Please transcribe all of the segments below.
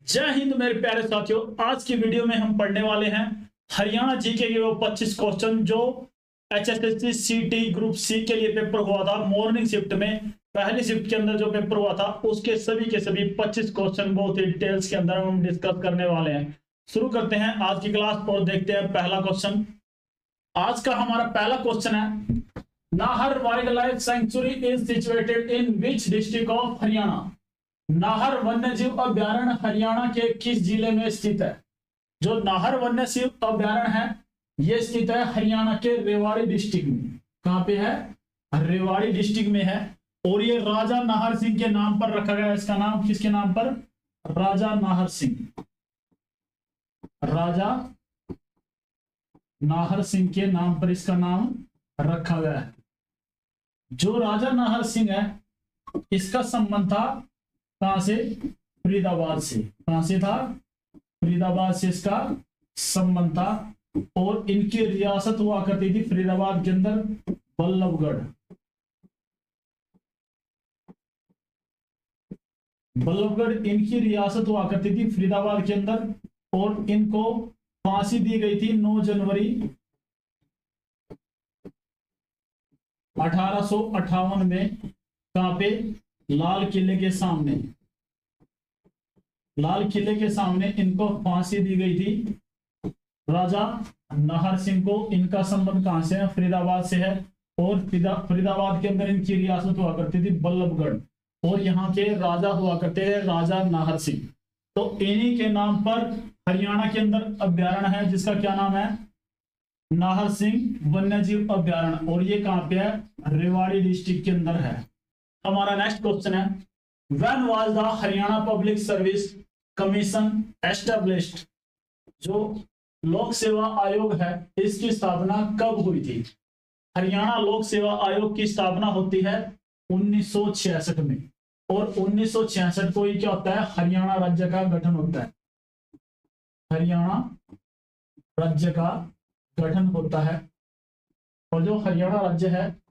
जय हिंद मेरे प्यारे साथियों। आज की वीडियो में हम पढ़ने वाले हैं हरियाणा जीके के वो 25 क्वेश्चन जो एचएसएससी सीटी ग्रुप सी के लिए पेपर हुआ था मॉर्निंग शिफ्ट में। पहली शिफ्ट के अंदर जो पेपर हुआ था उसके सभी के सभी 25 क्वेश्चन बहुत ही डिटेल्स के अंदर हम डिस्कस करने वाले हैं। शुरू करते हैं आज की क्लास और देखते हैं पहला क्वेश्चन। आज का हमारा पहला क्वेश्चन है, Nahar wild life sanctuary is situated in which district of Haryana. Nahar वन्यजीव अभ्यारण्य हरियाणा के किस जिले में स्थित है। जो नाहर वन्यजीव अभ्यारण्य है यह स्थित है हरियाणा के रेवाड़ी डिस्ट्रिक्ट में। कहां पे है? रेवाड़ी डिस्ट्रिक्ट में है। और ये राजा नाहर सिंह के नाम पर रखा गया है। इसका नाम किसके नाम पर? राजा नाहर सिंह। राजा नाहर सिंह के नाम पर इसका नाम रखा गया है। जो राजा नाहर सिंह है इसका संबंध था कहां से? फरीदाबाद से। कहां से था? फरीदाबाद से इसका संबंध था। और इनकी रियासत हुआ करती थी फरीदाबाद के अंदर बल्लभगढ़। बल्लभगढ़ इनकी रियासत हुआ करती थी फरीदाबाद के अंदर। और इनको फांसी दी गई थी 9 जनवरी 1858 में। कहां पे? लाल किले के सामने। लाल किले के सामने इनको फांसी दी गई थी। राजा नाहर सिंह को इनका संबंध कहां से है? फरीदाबाद से है। और फरीदाबाद के अंदर इनकी रियासत हुआ करती थी बल्लभगढ़। और यहाँ के राजा हुआ करते हैं राजा नाहर सिंह। तो इन्हीं के नाम पर हरियाणा के अंदर अभ्यारण्य है जिसका क्या नाम है? नाहर सिंह वन्यजीव अभ्यारण्य। और ये कहां पे है? रेवाड़ी डिस्ट्रिक्ट के अंदर है। हमारा नेक्स्ट क्वेश्चन है, when was the Haryana public service commission established. जो लोक सेवा आयोग है इसकी स्थापना कब हुई थी? हरियाणा लोक सेवा आयोग की स्थापना होती है 1966 में। और 1966 को ही क्या होता है? हरियाणा राज्य का गठन होता है। हरियाणा राज्य का गठन होता है। और जो हरियाणा राज्य है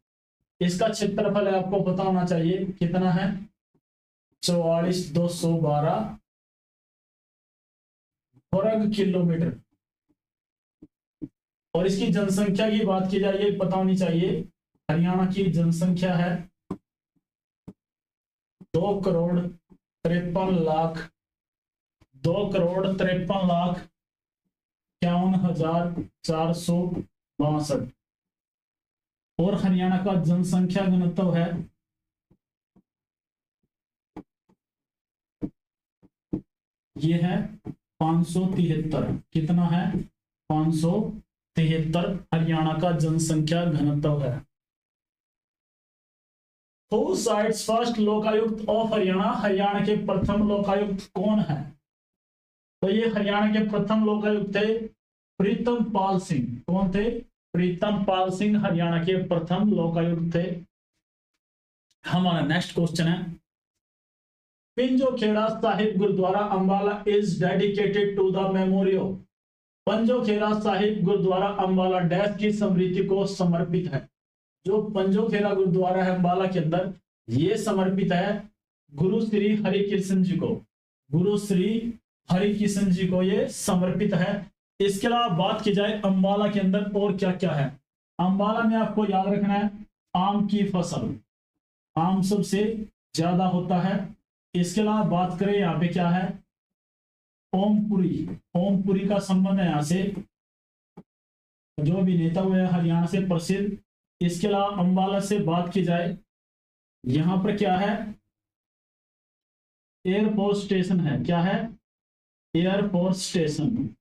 इसका क्षेत्रफल आपको पता होना चाहिए कितना है? 44,212 वर्ग किलोमीटर। और इसकी जनसंख्या की बात की जाए ये पता होनी चाहिए। हरियाणा की जनसंख्या है 2,53,00,000 2,53,51,462। और हरियाणा का जनसंख्या घनत्व है ये है 573। कितना है? 573 हरियाणा का जनसंख्या घनत्व है। Who cites first Lokayukta of Haryana. Haryana के प्रथम लोकायुक्त कौन है? तो ये हरियाणा के प्रथम लोकायुक्त थे प्रीतम पाल सिंह। कौन थे? प्रीतम पाल सिंह हरियाणा के प्रथम लोकायुक्त थे। हमारा नेक्स्ट क्वेश्चन है, Panjokhera Sahib Gurudwara Ambala is dedicated to the memory of. Panjokhera Sahib Gurudwara Ambala dash की स्मृति को समर्पित है। जो पंजोखेड़ा गुरुद्वारा है अंबाला के अंदर ये समर्पित है गुरु श्री हरिकृष्ण जी को। गुरु श्री हरिकृष्ण जी को ये समर्पित है। इसके अलावा बात की जाए अंबाला के अंदर और क्या क्या है। अंबाला में आपको याद रखना है आम की फसल। आम सबसे ज्यादा होता है। इसके अलावा बात करें यहाँ पे क्या है? ओमपुरी। ओमपुरी का संबंध है यहाँ से जो अभिनेता हुए हैं हरियाणा से प्रसिद्ध। इसके अलावा अंबाला से बात की जाए यहां पर क्या है? एयरफोर्स स्टेशन है। क्या है? Air force station.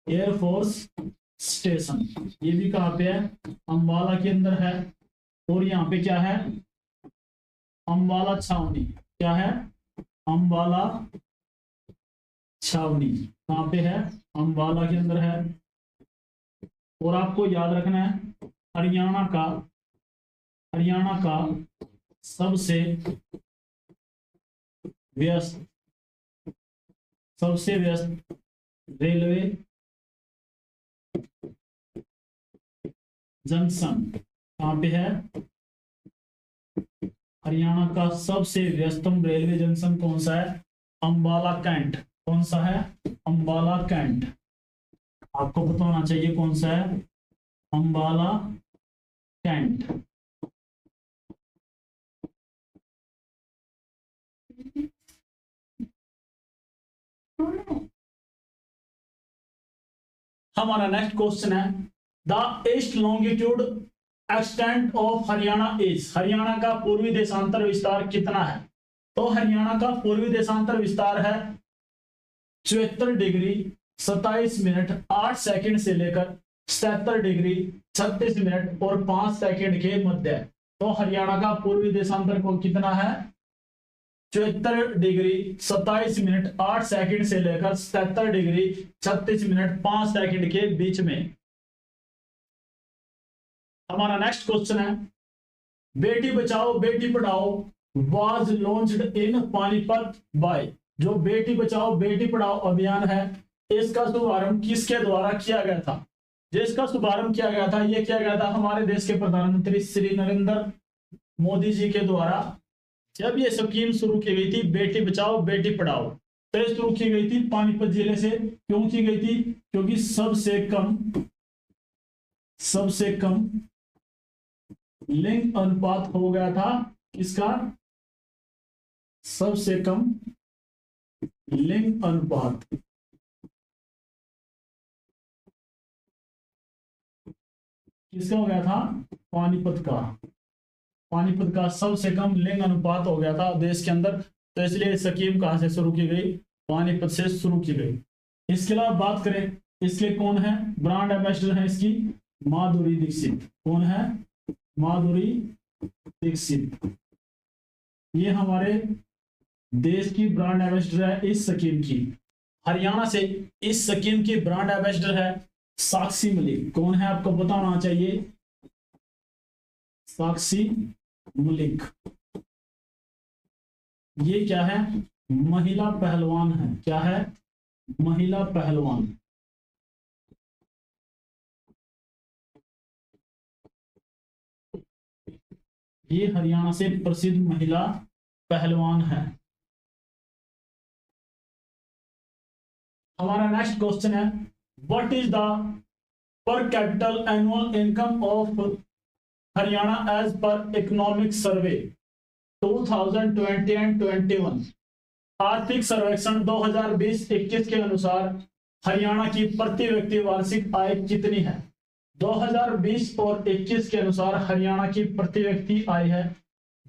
एयरफोर्स स्टेशन ये भी कहां पे है? अंबाला के अंदर है। और यहाँ पे क्या है? अंबाला छावनी। क्या है? अंबाला छावनी कहां पे है? अंबाला के अंदर है। और आपको याद रखना है हरियाणा का सबसे व्यस्त रेलवे जंक्शन कहां पे है? हरियाणा का सबसे व्यस्तम रेलवे जंक्शन कौन सा है? अंबाला कैंट। कौन सा है? अंबाला कैंट। आपको पता होना चाहिए कौन सा है, अंबाला कैंट। हमारा नेक्स्ट क्वेश्चन है, the east longitude extent of Haryana is, Haryana का पूर्वी देशांतर विस्तार कितना है? तो हरियाणा का पूर्वी देशांतर विस्तार है 74 डिग्री 27 मिनट 8 सेकंड से लेकर 77 डिग्री 36 मिनट और 5 सेकंड के मध्य। तो हरियाणा का पूर्वी देशांतर को कितना है? 74 डिग्री 27 मिनट 8 सेकंड से लेकर 77 डिग्री 36 मिनट 5 सेकंड के बीच में। हमारा नेक्स्ट क्वेश्चन है, बेटी बचाओ बेटी पढ़ाओ was launched in Panipat by, जो बेटी बचाओ बेटी पढ़ाओ अभियान है इसका शुभारंभ किसके द्वारा किया गया था? जिसका शुभारंभ किया गया था, यह किया गया था हमारे देश के प्रधानमंत्री श्री नरेंद्र मोदी जी के द्वारा। जब ये स्कीम शुरू की गई थी बेटी बचाओ बेटी पढ़ाओ, तो ये शुरू की गई थी पानीपत जिले से। क्यों की गई थी? क्योंकि सबसे कम लिंग अनुपात हो गया था इसका, सबसे कम लिंग अनुपात किसका हो गया था? पानीपत का सबसे कम लिंग अनुपात हो गया था देश के अंदर। तो इसलिए स्कीम कहां से शुरू की गई? पानीपत से शुरू की गई। इसके अलावा बात करें इसके कौन है ब्रांड एम्बेसडर है इसकी? माधुरी दीक्षित। कौन है? माधुरी दीक्षित। ये हमारे देश की ब्रांड एम्बेसडर है इस स्कीम की। हरियाणा से इस स्कीम की ब्रांड एम्बेसडर है साक्षी मलिक। कौन है? आपको पता होना चाहिए, साक्षी मलिक। ये क्या है? महिला पहलवान है। क्या है? महिला पहलवान। ये हरियाणा से प्रसिद्ध महिला पहलवान है। हमारा नेक्स्ट क्वेश्चन है, what is the per capital annual income of Haryana as per economic survey 2020 and 21। आर्थिक सर्वेक्षण 2020-21 के अनुसार हरियाणा की प्रति व्यक्ति वार्षिक आय कितनी है? 2020 और 21 के अनुसार हरियाणा की प्रति व्यक्ति आय है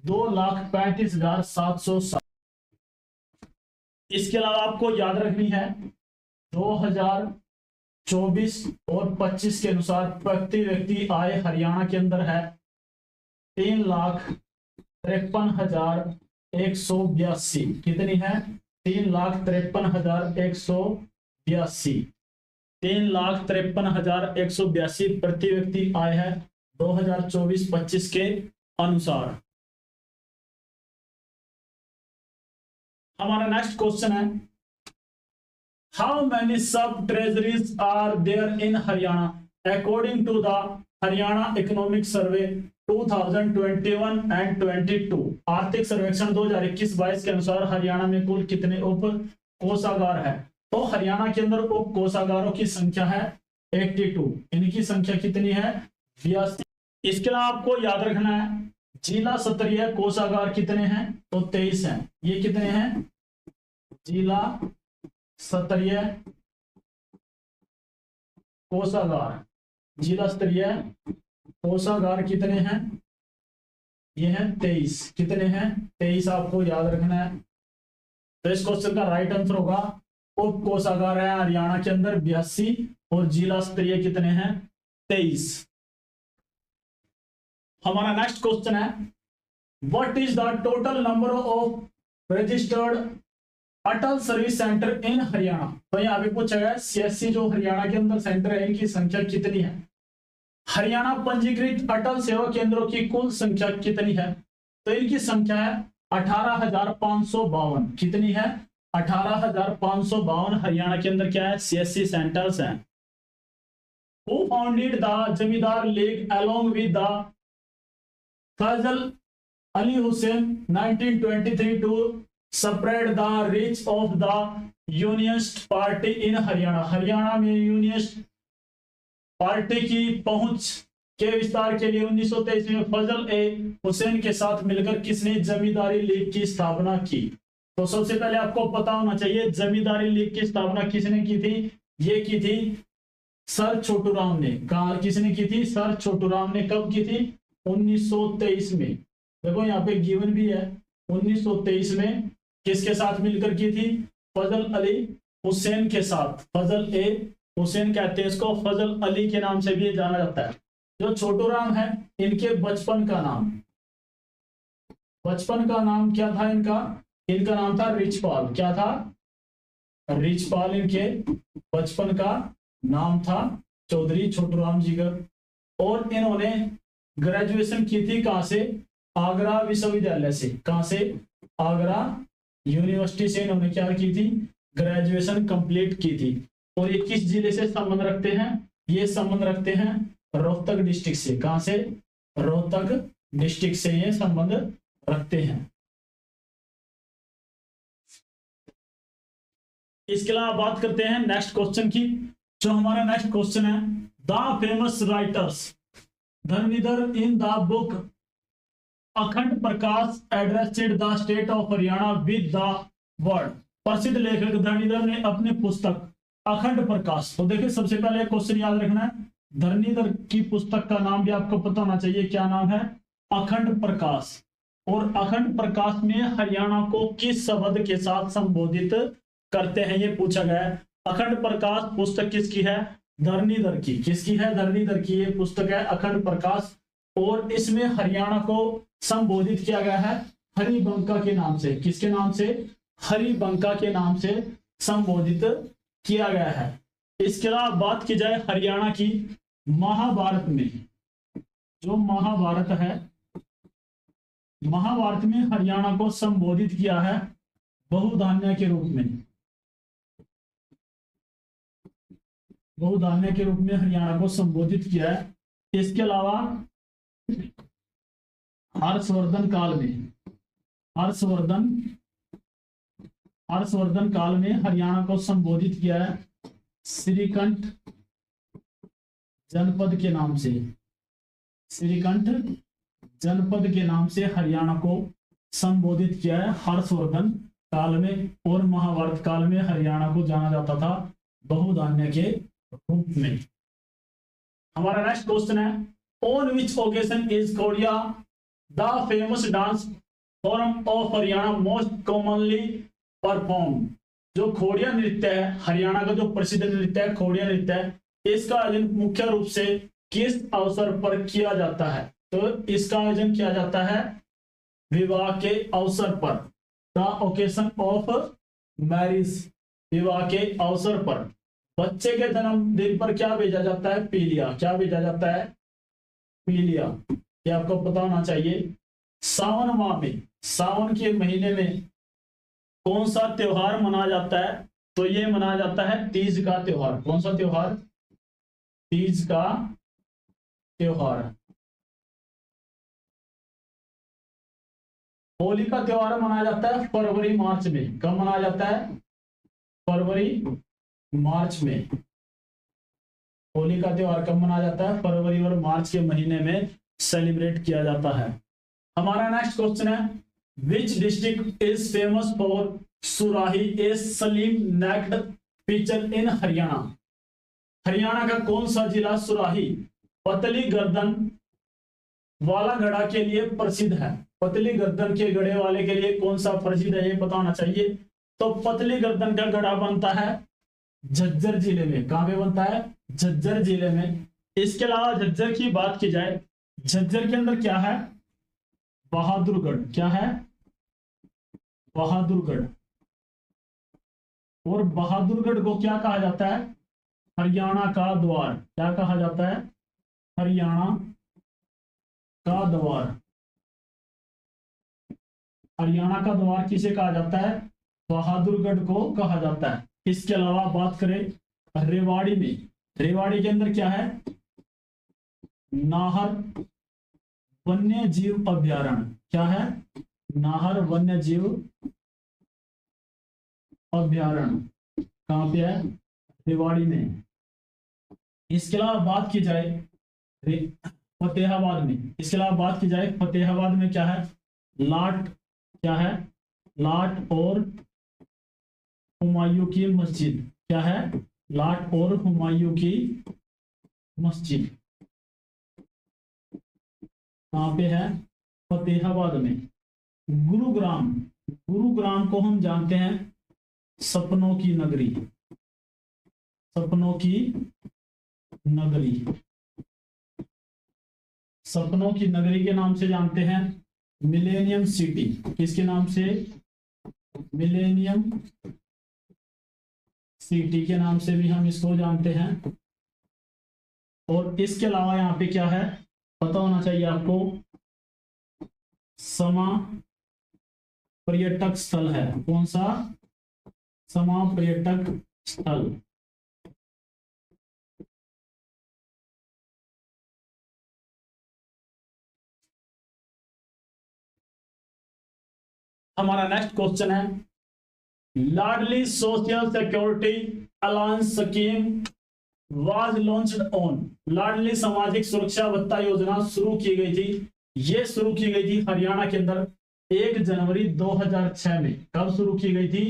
2,35,707। इसके अलावा आपको याद रखनी है 2024 और 25 के अनुसार प्रति व्यक्ति आय हरियाणा के अंदर है 3,53,182। कितनी है? 3,53,182। 3,53,182 प्रति व्यक्ति आय है 2024-25 के अनुसार। हमारा नेक्स्ट क्वेश्चन है, how many sub treasuries are there in Haryana according to the Haryana economic survey 2021 and 22। आर्थिक सर्वेक्षण 2021-22 के अनुसार हरियाणा में कुल कितने उप कोषागार है? तो हरियाणा के अंदर उप कोषागारों की संख्या है 82। इनकी संख्या कितनी है? 82। इसके अलावा आपको याद रखना है जिला स्तरीय कोषागार कितने हैं? तो 23 हैं। ये कितने हैं? जिला स्तरीय कोषागार, जिला स्तरीय कोषागार कितने हैं? ये हैं 23। कितने हैं? 23 आपको याद रखना है। तो इस क्वेश्चन का राइट आंसर होगा उप कोषागार है हरियाणा के अंदर 82 और जिला स्तरीय कितने हैं? 23। हमारा नेक्स्ट क्वेश्चन है, what is the total number of registered Atal service centre in Haryana? तो यहाँ पे पूछा गया CSC जो हरियाणा के अंदर सेंटर है इनकी संख्या कितनी है? हरियाणा पंजीकृत अटल सेवा केंद्रों की कुल संख्या कितनी है? तो इनकी संख्या है 18,552। कितनी है? 18,552 हरियाणा के अंदर क्या है? CSC सेंटर्स हैं। Who founded the Zamindar League along with the Fazal Ali Hussain 1923 to spread the reach of the Unionist Party in Haryana. Haryana में यूनियनिस्ट पार्टी की पहुंच के विस्तार के लिए 1923 में फजल ए हुसैन के साथ मिलकर किसने जमींदारी लीग की स्थापना की? तो सबसे पहले आपको पता होना चाहिए जमींदारी लीग की स्थापना किसने की थी। ये की थी सर छोटूराम ने। कहा किसने की थी? सर छोटूराम ने। कब की थी? 1923 में। देखो यहाँ पे गिवन भी है 1923 में। किसके साथ मिलकर की थी? फजल अली हुसैन के साथ। फजल ए हुसैन कहते हैं इसको, फजल अली के नाम से भी जाना जाता है। जो छोटूराम है इनके बचपन का नाम क्या था इनका? इनका नाम था रिचपाल। क्या था? रिचपाल इनके बचपन का नाम था, चौधरी छोटूराम जी का। और इन्होंने ग्रेजुएशन की थी कहां से? आगरा विश्वविद्यालय से। कहां से? आगरा यूनिवर्सिटी से इन्होंने क्या की थी? ग्रेजुएशन कंप्लीट की थी। और ये किस जिले से संबंध रखते हैं? ये संबंध रखते हैं रोहतक डिस्ट्रिक्ट से। कहां से? रोहतक डिस्ट्रिक्ट से ये संबंध रखते हैं। इसके अलावा बात करते हैं नेक्स्ट क्वेश्चन की। जो हमारा नेक्स्ट क्वेश्चन है, the famous writers Dharanidhar in the book Akhand Prakash addressed the state of Haryana with the word. प्रसिद्ध लेखक धरणीधर ने अपनी पुस्तक अखंड प्रकाश, तो देखिए सबसे पहले क्वेश्चन याद रखना है, धरणीधर की पुस्तक का नाम भी आपको पता होना चाहिए। क्या नाम है? अखंड प्रकाश। और अखंड प्रकाश में हरियाणा को किस शब्द के साथ संबोधित करते हैं ये पूछा गया है। अखंड प्रकाश पुस्तक किसकी है? धरणीधर की। किसकी है? धरणीधर की ये पुस्तक है अखंड प्रकाश। और इसमें हरियाणा को संबोधित किया गया है हरिबंका के नाम से। किसके नाम से? हरिबंका के नाम से संबोधित किया गया है। इसके अलावा बात की जाए हरियाणा की, महाभारत में, जो महाभारत है, महाभारत में हरियाणा को संबोधित किया है बहुधान्य के रूप में। बहुधान्य के रूप में हरियाणा को संबोधित किया है। इसके अलावा हर्षवर्धन काल में, हर्षवर्धन काल में हरियाणा को संबोधित किया है श्रीकंठ जनपद के नाम से। श्रीकंठ जनपद के नाम से हरियाणा को संबोधित किया है हर्षवर्धन काल में। और महाभारत काल में हरियाणा को जाना जाता था बहुधान्य के रूप में। हमारा नेक्स्ट क्वेश्चन है, on which occasion is Khoria the famous dance form of Haryana most commonly perform. जो खोड़िया नृत्य है हरियाणा का, जो प्रसिद्ध नृत्य है खोड़िया नृत्य है, इसका आयोजन मुख्य रूप से किस अवसर पर किया जाता है? तो इसका आयोजन किया जाता है विवाह के अवसर पर। द ओकेजन ऑफ मैरिज, विवाह के अवसर पर। बच्चे के जन्मदिन पर क्या भेजा जाता है? पीलिया। क्या भेजा जाता है? पीलिया। ये आपको पता होना चाहिए। सावन माह में, सावन के महीने में कौन सा त्योहार मनाया जाता है? तो ये मनाया जाता है तीज का त्योहार। कौन सा त्योहार? तीज का त्योहार। होली का त्योहार मनाया जाता है फरवरी मार्च में। कब मनाया जाता है? फरवरी मार्च में। होली का त्योहार कब मनाया जाता है? फरवरी और मार्च के महीने में सेलिब्रेट किया जाता है। हमारा नेक्स्ट क्वेश्चन है, which district is famous for surahi a slim necked feature in Haryana. Haryana का कौन सा जिला सुराही पतली गर्दन वाला घड़ा के लिए प्रसिद्ध है? पतली गर्दन के घड़े वाले के लिए कौन सा प्रसिद्ध है ये पता होना चाहिए। तो पतली गर्दन का घड़ा बनता है झज्जर जिले में। कहां पे बनता है? झज्जर जिले में। इसके अलावा झज्जर की बात की जाए, झज्जर के अंदर क्या है? बहादुरगढ़। क्या है? बहादुरगढ़। और बहादुरगढ़ को क्या कहा जाता है? हरियाणा का द्वार। क्या कहा जाता है? हरियाणा का द्वार। हरियाणा का द्वार किसे कहा जाता है? बहादुरगढ़ को कहा जाता है। इसके अलावा बात करें रेवाड़ी में, रेवाड़ी के अंदर क्या है? नाहर वन्य जीव अभ्यारण्य। क्या है? नाहर वन्य जीव अभ्यारण्य कहाँ पे है? रेवाड़ी में। इसके अलावा बात की जाए फतेहाबाद में, इसके अलावा बात की जाए फतेहाबाद में क्या है? लाट, क्या है? लाट और हुमायूं की मस्जिद। क्या है? लाट और हुमायूं की मस्जिद कहाँ पे है? फतेहाबाद में। गुरुग्राम, गुरुग्राम को हम जानते हैं सपनों की नगरी, सपनों की नगरी, सपनों की नगरी के नाम से जानते हैं। मिलेनियम सिटी, किसके नाम से? मिलेनियम सिटी के नाम से भी हम इसको जानते हैं। और इसके अलावा यहाँ पे क्या है पता होना चाहिए आपको, समा पर्यटक स्थल है। कौन सा? समा पर्यटक स्थल। हमारा नेक्स्ट क्वेश्चन है, Ladli social security allowance scheme was launched on. Ladli सामाजिक सुरक्षा भत्ता योजना शुरू की गई थी, ये शुरू की गई थी हरियाणा के अंदर 1 जनवरी 2006 में। कब शुरू की गई थी?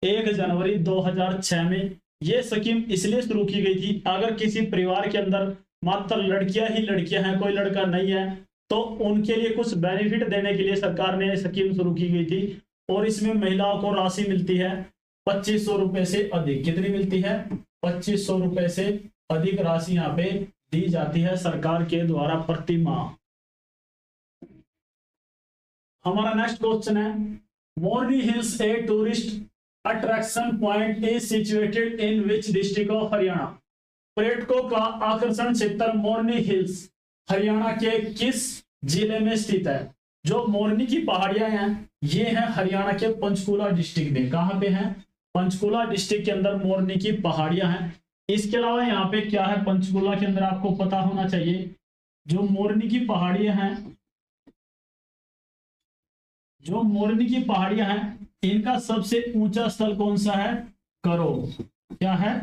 1 जनवरी 2006 में। ये स्कीम इसलिए शुरू की गई थी, अगर किसी परिवार के अंदर मात्र लड़कियां ही लड़कियां हैं, कोई लड़का नहीं है, तो उनके लिए कुछ बेनिफिट देने के लिए सरकार ने स्कीम शुरू की गई थी। और इसमें महिलाओं को राशि मिलती है 2500 रुपए से अधिक। कितनी मिलती है? 2500 रुपए से अधिक राशि यहाँ पे दी जाती है सरकार के द्वारा प्रति माह। हमारा नेक्स्ट क्वेश्चन है, Morni hills a tourist attraction point is situated in which district of Haryana. पर्यटकों का आकर्षण क्षेत्र मोरनी हिल्स हरियाणा के किस जिले में स्थित है? जो मोरनी की पहाड़ियां हैं ये हैं हरियाणा के पंचकुला डिस्ट्रिक्ट में। कहां पे हैं? पंचकुला डिस्ट्रिक्ट के अंदर मोरनी की पहाड़ियां हैं। इसके अलावा यहाँ पे क्या है पंचकुला के अंदर आपको पता होना चाहिए, जो मोरनी की पहाड़ियां हैं, जो मोरनी की पहाड़ियां हैं इनका सबसे ऊंचा स्थल कौन सा है? करो। क्या है?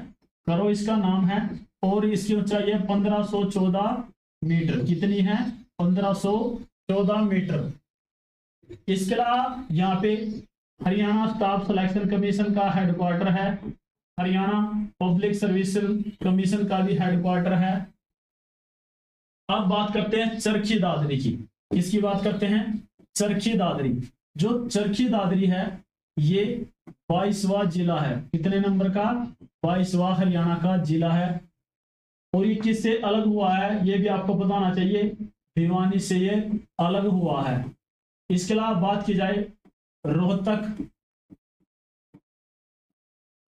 करो इसका नाम है। और इसकी ऊंचाई है 1514 मीटर। कितनी है? 1514 मीटर। इसके अलावा यहाँ पे हरियाणा स्टाफ सिलेक्शन कमीशन का हेडक्वार्टर है, हरियाणा पब्लिक सर्विस कमीशन का भी हेडक्वार्टर है। अब बात करते हैं चरखी दादरी की। किसकी बात करते हैं? चरखी दादरी। जो चरखी दादरी है ये 22वां जिला है। कितने नंबर का? 22वां हरियाणा का जिला है। और ये किससे अलग हुआ है ये भी आपको पता होना चाहिए, भिवानी से ये अलग हुआ है। इसके अलावा बात की जाए रोहतक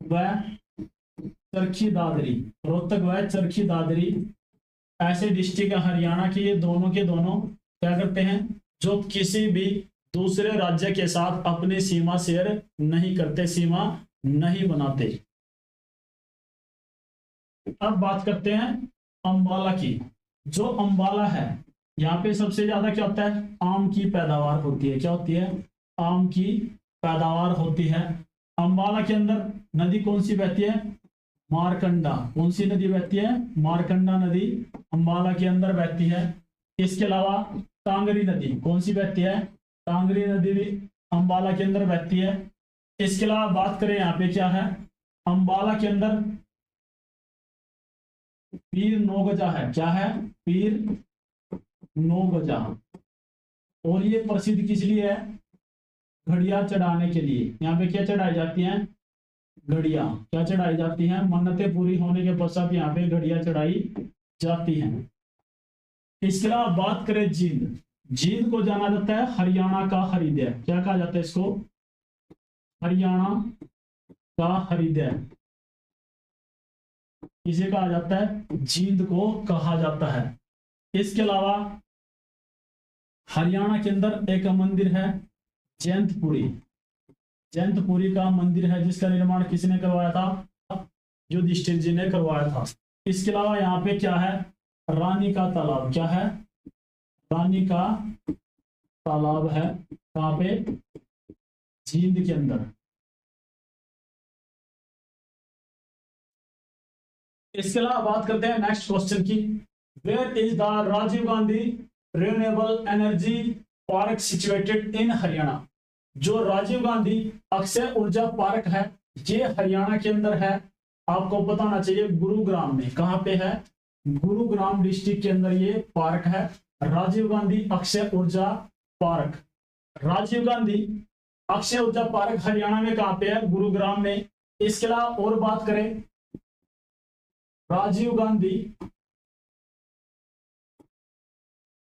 व चरखी दादरी, रोहतक व चरखी दादरी ऐसे डिस्ट्रिक्ट हरियाणा के, ये दोनों के दोनों क्या करते हैं, जो किसी भी दूसरे राज्य के साथ अपनी सीमा शेयर नहीं करते, सीमा नहीं बनाते। अब बात करते हैं अंबाला की। जो अंबाला है यहाँ पे सबसे ज्यादा क्या होता है? आम की पैदावार होती है। क्या होती है? आम की पैदावार होती है। अंबाला के अंदर नदी कौन सी बहती है? मारकंडा। कौन सी नदी बहती है? मारकंडा नदी अंबाला के अंदर बहती है। इसके अलावा टांगरी नदी कौन सी बहती है? टांगरी नदी भी अंबाला के अंदर बहती है। इसके अलावा बात करें यहाँ पे क्या है, अंबाला के अंदर पीर नौगजा है। क्या है? पीर नौगजा। और ये प्रसिद्ध किस लिए है? घड़िया चढ़ाने के लिए। यहाँ पे क्या चढ़ाई जाती हैं? घड़िया। क्या चढ़ाई जाती हैं? मन्नतें पूरी होने के पश्चात यहाँ पे घड़िया चढ़ाई जाती हैं। इसके अलावा बात करें जींद। जींद को जाना जाता है हरियाणा का हृदय। क्या कहा जाता है इसको? हरियाणा का हृदय। इसे कहा जाता है? जींद को कहा जाता है। इसके अलावा हरियाणा के अंदर एक मंदिर है जैंतपुरी। जैंतपुरी का मंदिर है जिसका निर्माण किसने करवाया था? युधिष्ठिर जी ने करवाया था। इसके अलावा यहाँ पे क्या है? रानी का तालाब। क्या है? रानी का तालाब है। कहाँ पे? जींद के अंदर। इसके अलावा बात करते हैं नेक्स्ट क्वेश्चन की। Where is the Rajiv Gandhi renewable energy park situated in Haryana? जो राजीव गांधी अक्षय ऊर्जा पार्क है ये हरियाणा के अंदर है। आपको पता होना चाहिए गुरुग्राम में। कहां पे है? गुरुग्राम डिस्ट्रिक्ट के अंदर ये पार्क है, राजीव गांधी अक्षय ऊर्जा पार्क। राजीव गांधी अक्षय ऊर्जा पार्क हरियाणा में कहां पे है? गुरुग्राम में। इसके अलावा और बात करें, राजीव गांधी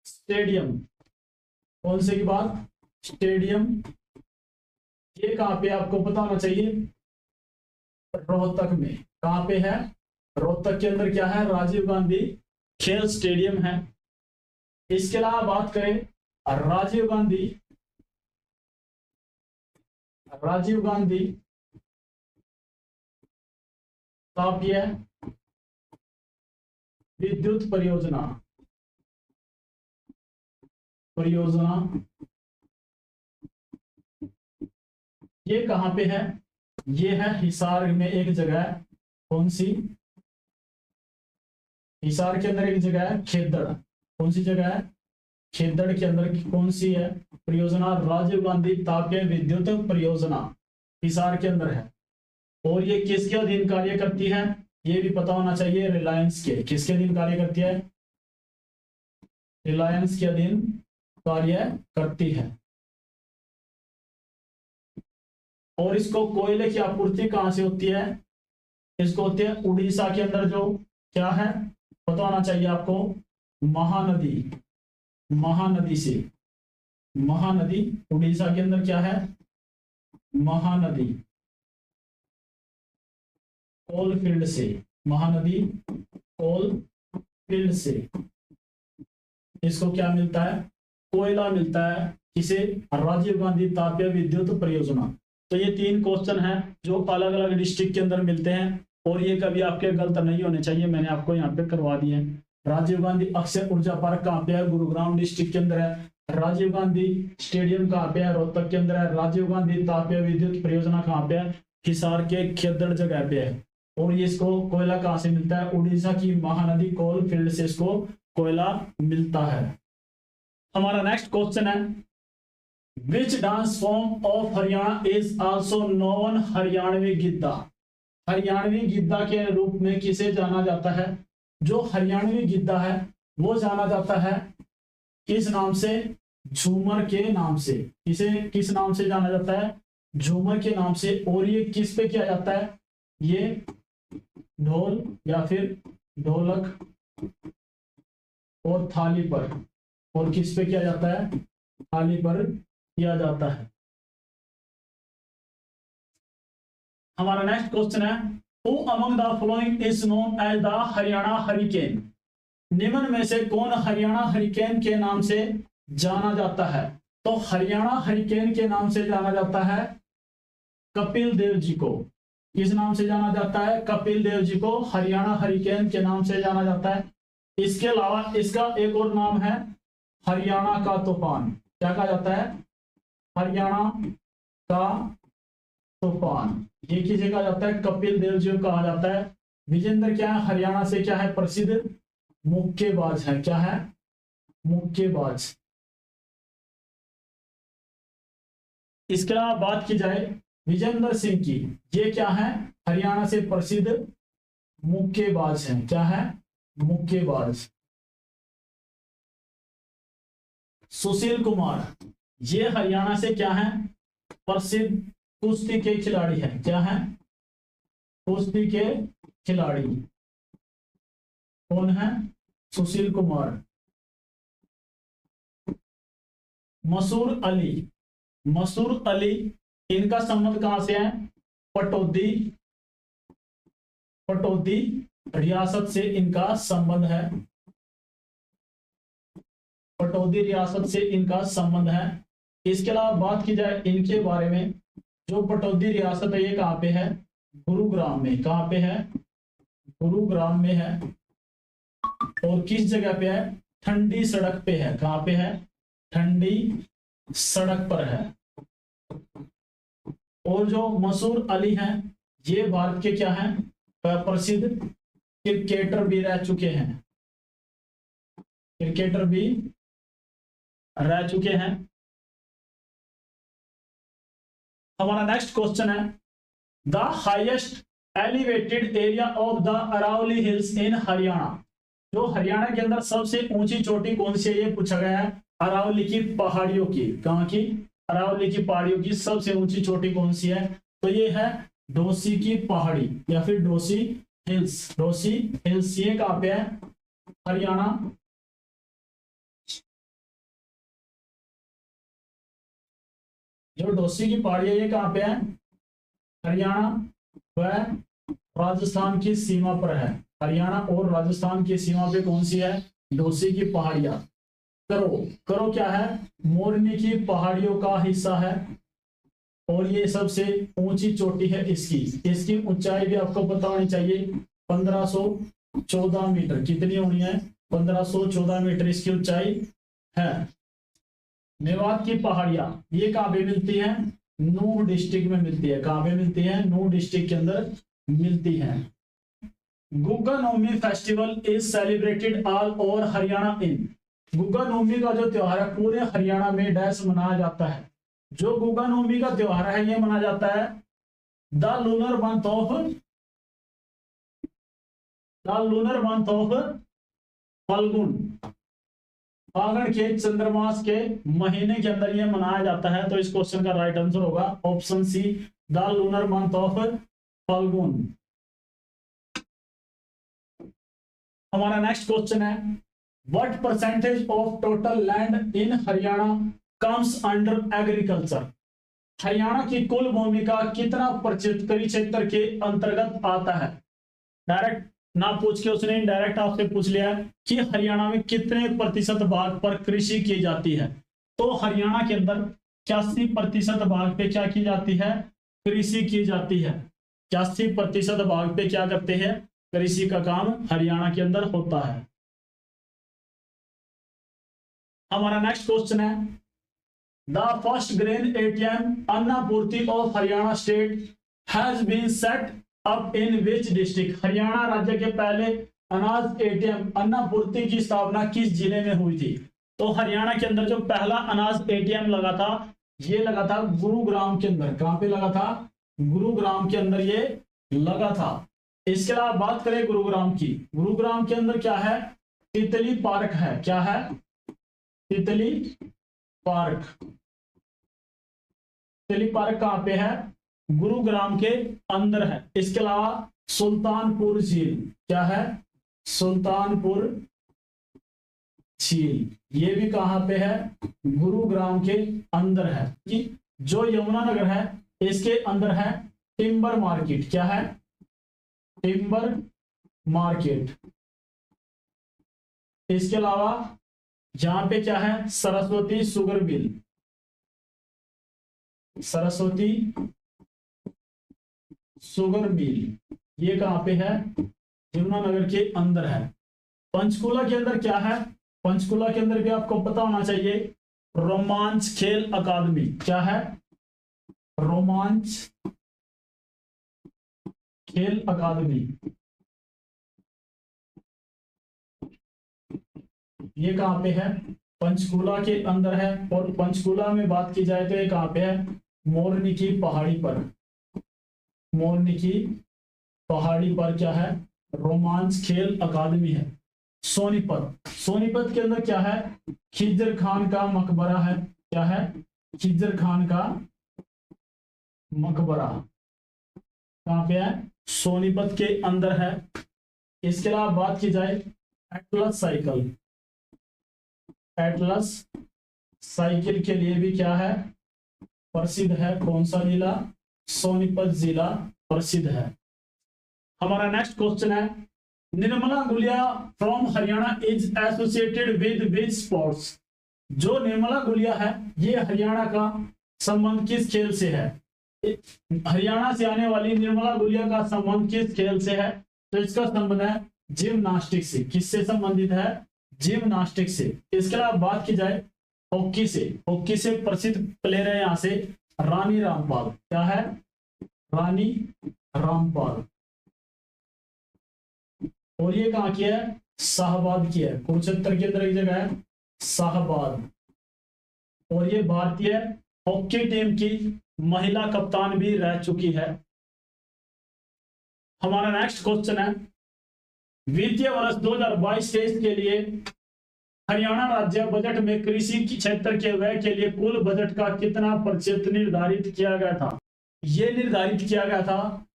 स्टेडियम, कौन से की बात? स्टेडियम, ये कहां पे आपको पता होना चाहिए? रोहतक में। कहां पे है? रोहतक के अंदर क्या है? राजीव गांधी खेल स्टेडियम है। इसके अलावा बात करें राजीव गांधी तापीय विद्युत परियोजना ये कहां पे है? ये है हिसार में एक जगह है। कौन सी? हिसार के अंदर एक जगह है खेदड़। कौन सी जगह है? खेदड़ के अंदर कौन सी है परियोजना? राजीव गांधी तापीय विद्युत परियोजना हिसार के अंदर है। और ये किसके अधीन कार्य करती है? ये भी पता होना चाहिए, रिलायंस के। किसके अधीन कार्य करती है? रिलायंस के अधीन कार्य करती है। और इसको कोयले की आपूर्ति कहां से होती है? इसको होती है उड़ीसा के अंदर, जो क्या है पता होना चाहिए आपको, महानदी से। महानदी उड़ीसा के अंदर क्या है? महानदी कोलफील्ड से। महानदी कोलफील्ड से इसको क्या मिलता है? कोयला मिलता है। किसे? राजीव गांधी तापीय विद्युत परियोजना। तो ये 3 क्वेश्चन हैं जो अलग अलग डिस्ट्रिक्ट के अंदर मिलते हैं और ये कभी आपके गलत नहीं होने चाहिए, मैंने आपको यहाँ पे करवा दिए हैं। राजीव गांधी अक्षय ऊर्जा पार्क कहाँ पे है? गुरुग्राम डिस्ट्रिक्ट के अंदर है। राजीव गांधी स्टेडियम कहाँ पे है? रोहतक के अंदर है। राजीव गांधी तापीय विद्युत परियोजना कहाँ पे है? हिसार के खेदड़ जगह पे है। और ये इसको कोयला कहाँ से मिलता है? उड़ीसा की महानदी कोल फील्ड से इसको कोयला मिलता है। हमारा नेक्स्ट क्वेश्चन है, which dance form of Haryana is also known Haryanvi Giddha? Haryanvi Giddha के रूप में किसे जाना जाता है? जो हरियाणवी गिद्दा है वो जाना जाता है किस नाम से? झूमर के नाम से। किस नाम से जाना जाता है? झूमर के नाम से। और ये किस पे किया जाता है? ये ढोल या फिर ढोलक और थाली पर। और किस पे किया जाता है? थाली पर किया जाता है। हमारा नेक्स्ट क्वेश्चन है, who among the following is known as the Haryana hurricane? निम्न में से कौन हरियाणा हरिकेन के नाम से जाना जाता है? तो हरियाणा हरिकेन के नाम से जाना जाता है कपिल देव जी को। किस नाम से जाना जाता है? कपिल देव जी को हरियाणा हरिकेन के नाम से जाना जाता है। इसके अलावा इसका एक और नाम है हरियाणा का तूफान। क्या कहा जाता है? हरियाणा का तूफान। ये किसे कहा जाता है? कपिल देव जी को कहा जाता है। विजेंद्र क्या है? हरियाणा से क्या है? प्रसिद्ध मुक्केबाज है। क्या है? मुक्केबाज। इसके अलावा बात की जाए विजेंद्र सिंह की, ये क्या है? हरियाणा से प्रसिद्ध मुक्केबाज है। क्या है? मुक्केबाज। सुशील कुमार, ये हरियाणा से क्या है? प्रसिद्ध कुश्ती के खिलाड़ी है। क्या है? कुश्ती के खिलाड़ी। कौन है? सुशील कुमार। मसूर अली, मसूर अली, इनका संबंध कहां से है? पटौदी, पटौदी रियासत से इनका संबंध है। पटौदी रियासत से इनका संबंध है। इसके अलावा बात की जाए इनके बारे में, जो पटौदी रियासत है ये कहां पे है? गुरुग्राम में। कहां पे है? गुरुग्राम में है। और किस जगह पे है? ठंडी सड़क पे है। कहां पे है? ठंडी सड़क पर है। और जो मसूर अली हैं ये भारत के क्या हैं? प्रसिद्ध क्रिकेटर भी रह चुके हैं, क्रिकेटर भी रह चुके हैं। हमारा नेक्स्ट क्वेश्चन है, the highest elevated area of the Aravalli hills in Haryana. जो हरियाणा के अंदर सबसे ऊंची चोटी कौन सी है, ये पूछा गया है। अरावली की पहाड़ियों की, कहाँ की, अरावली की पहाड़ियों की सबसे ऊंची चोटी कौन सी है, तो ये है डोसी की पहाड़ी या फिर डोसी हिल्स। डोसी हिल्स ये कहाँ पे है, हरियाणा। जो डोसी की पहाड़ी है ये कहाँ पे है, हरियाणा व राजस्थान की सीमा पर है। हरियाणा और राजस्थान की सीमा पे कौन सी है, डोसी की पहाड़ियां। करो, करो क्या है, मोरनी की पहाड़ियों का हिस्सा है और ये सबसे ऊंची चोटी है इसकी। इसकी ऊंचाई भी आपको पता होनी चाहिए, 1514 मीटर। कितनी होनी है, 1514 मीटर इसकी ऊंचाई है। मेवात की पहाड़ियां ये कहाँ पे मिलती है, नूह डिस्ट्रिक्ट में मिलती है। कहाँ पे मिलती है, नूह डिस्ट्रिक्ट के अंदर मिलती है। Gugga Navami festival is celebrated all over Haryana in. Gugga Navami का जो त्योहार है पूरे हरियाणा में डैश मनाया जाता है। जो गुग्गा नवमी का त्योहार है ये मनाया जाता है the lunar month of Phalgun. फागुन के चंद्रमास के महीने के अंदर ये मनाया जाता है। तो इस क्वेश्चन का राइट आंसर होगा option C, the lunar month of Phalgun. हमारा नेक्स्ट क्वेश्चन है, what percentage of total land in Haryana comes under agriculture. Haryana की कुल भूमि का कितना परिक्षेत्र के अंतर्गत आता है। डायरेक्ट ना पूछ के उसने इनडायरेक्ट आपसे पूछ लिया कि हरियाणा में कितने प्रतिशत भाग पर कृषि की जाती है। तो हरियाणा के अंदर 81% भाग पे क्या की जाती है, कृषि की जाती है। 81% भाग पे क्या करते हैं, कृषि का काम हरियाणा के अंदर होता है। हमारा नेक्स्ट क्वेश्चन है, the first grain ATM Annapurti of Haryana state has been set up in which district. Haryana राज्य के पहले अनाज एटीएम अन्नापूर्ति की स्थापना किस जिले में हुई थी। तो हरियाणा के अंदर जो पहला अनाज एटीएम लगा था ये लगा था गुरुग्राम के अंदर। कहां पे लगा था, गुरुग्राम के अंदर ये लगा था। इसके अलावा बात करें गुरुग्राम की, गुरुग्राम के अंदर क्या है, तितली पार्क है। क्या है, तितली पार्क। तितली पार्क कहां पे है, गुरुग्राम के अंदर है। इसके अलावा सुल्तानपुर झील, क्या है, सुल्तानपुर झील ये भी कहां पे है, गुरुग्राम के अंदर है। कि जो यमुनानगर है इसके अंदर है टिम्बर मार्केट। क्या है, टिम्बर मार्केट। इसके अलावा यहां पे क्या है, Saraswati sugar mill. Saraswati sugar mill ये कहां पे है, यमुनानगर के अंदर है। पंचकुला के अंदर क्या है, पंचकुला के अंदर भी आपको पता होना चाहिए रोमांच खेल अकादमी। क्या है, रोमांच खेल अकादमी ये कहां पे है, पंचकुला के अंदर है। और पंचकुला में बात की जाए तो ये कहां पे है, मोरनी की पहाड़ी पर। मोरनी की पहाड़ी पर क्या है, रोमांच खेल अकादमी है। सोनीपत, सोनीपत के अंदर क्या है, खिजर खान का मकबरा है। क्या है, खिजर खान का मकबरा कहां पे है, सोनीपत के अंदर है। इसके अलावा बात की जाए एटलस साइकिल, एटलस साइकिल के लिए भी क्या है, प्रसिद्ध है। कौन सा जिला, सोनीपत जिला प्रसिद्ध है। हमारा नेक्स्ट क्वेश्चन है, Nirmala Gulia from Haryana is associated with which sports. जो निर्मला गुलिया है ये हरियाणा का संबंध किस खेल से है। हरियाणा से आने वाली निर्मला गुलिया का संबंध किस खेल से है, तो इसका संबंध है जिम्नास्टिक से। किससे संबंधित है, जिम्नास्टिक से। इसके अलावा बात की जाए हॉकी से, हॉकी से प्रसिद्ध प्लेयर है यहां से रानी रामपाल। क्या है, रानी रामपाल। और ये कहाँ की है, शाहबाद की है। कुरुक्षेत्र के अंदर एक जगह है शाहबाद। और ये भारतीय हॉकी टीम की महिला कप्तान भी रह चुकी है। हमारा नेक्स्ट क्वेश्चन है, वित्तीय वर्ष 2022-23 के लिए हरियाणा राज्य बजट में कृषि क्षेत्र के व्यय के लिए कुल बजट का कितना प्रतिशत निर्धारित किया गया था? यह निर्धारित किया गया था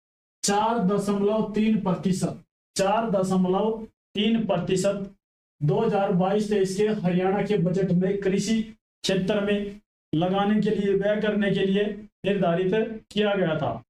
4.3%। 4.3% 2022-23 के हरियाणा के बजट में कृषि क्षेत्र में लगाने के लिए, व्यय करने के लिए निर्धारित किया गया था।